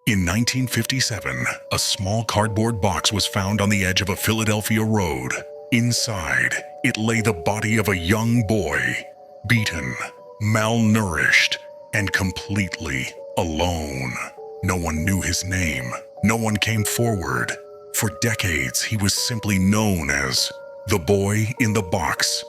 In 1957, a small cardboard box was found on the edge of a Philadelphia road. Inside, it lay the body of a young boy, beaten, malnourished, and completely alone. No one knew his name. No one came forward. For decades, he was simply known as the boy in the box.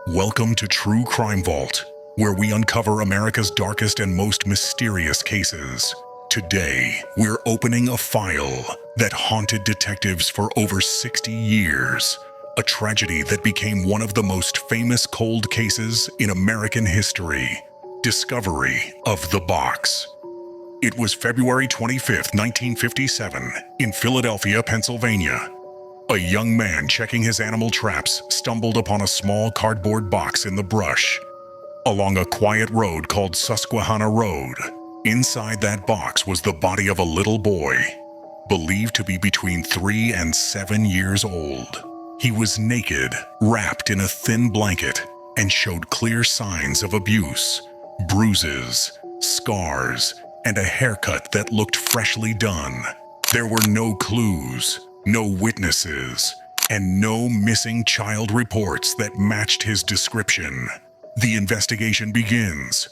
Welcome to True Crime Vault, where we uncover America's darkest and most mysterious cases. Today, we're opening a file that haunted detectives for over 60 years. A tragedy that became one of the most famous cold cases in American history. Discovery of the box. It was February 25, 1957, in Philadelphia, Pennsylvania. A young man checking his animal traps stumbled upon a small cardboard box in the brush. Along a quiet road called Susquehanna Road, inside that box was the body of a little boy, believed to be between 3 and 7 years old. He was naked, wrapped in a thin blanket, and showed clear signs of abuse, bruises, scars, and a haircut that looked freshly done. There were no clues, no witnesses, and no missing child reports that matched his description. The investigation begins.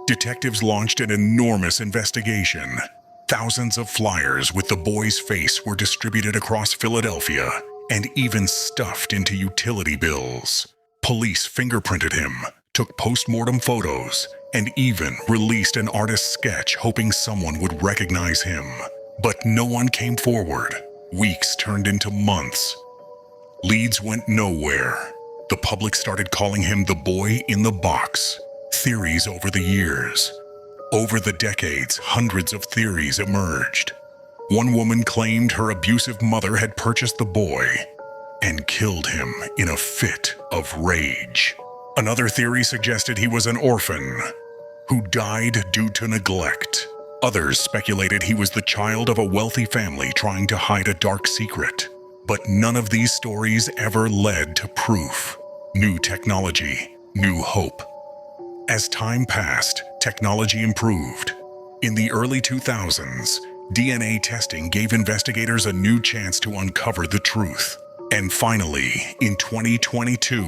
Detectives launched an enormous investigation. Thousands of flyers with the boy's face were distributed across Philadelphia and even stuffed into utility bills. Police fingerprinted him, took post-mortem photos, and even released an artist's sketch hoping someone would recognize him. But no one came forward. Weeks turned into months. Leads went nowhere. The public started calling him the boy in the box. Theories over the years. Over the decades, hundreds of theories emerged. One woman claimed her abusive mother had purchased the boy and killed him in a fit of rage. Another theory suggested he was an orphan who died due to neglect. Others speculated he was the child of a wealthy family trying to hide a dark secret. But none of these stories ever led to proof. New technology, new hope. As time passed, technology improved. In the early 2000s, DNA testing gave investigators a new chance to uncover the truth. And finally, in 2022,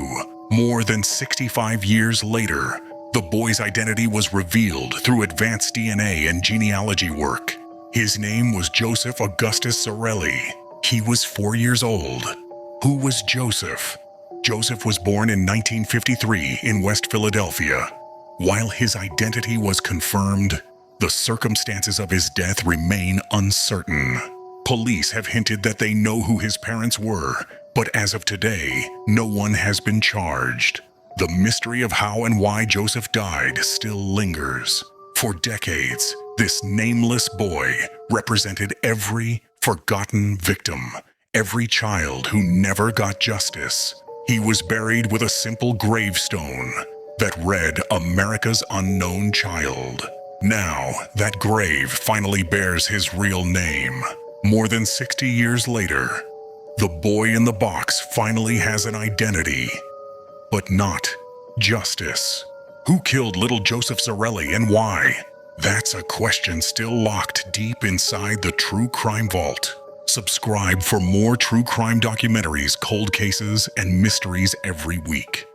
more than 65 years later, the boy's identity was revealed through advanced DNA and genealogy work. His name was Joseph Augustus Zarelli. He was 4 years old. Who was Joseph? Joseph was born in 1953 in West Philadelphia. While his identity was confirmed, the circumstances of his death remain uncertain. Police have hinted that they know who his parents were, but as of today, no one has been charged. The mystery of how and why Joseph died still lingers. For decades, this nameless boy represented every forgotten victim, every child who never got justice. He was buried with a simple gravestone that read America's Unknown Child. Now, that grave finally bears his real name. More than 60 years later, the boy in the box finally has an identity, but not justice. Who killed little Joseph Zarelli and why? That's a question still locked deep inside the True Crime Vault. Subscribe for more true crime documentaries, cold cases, and mysteries every week.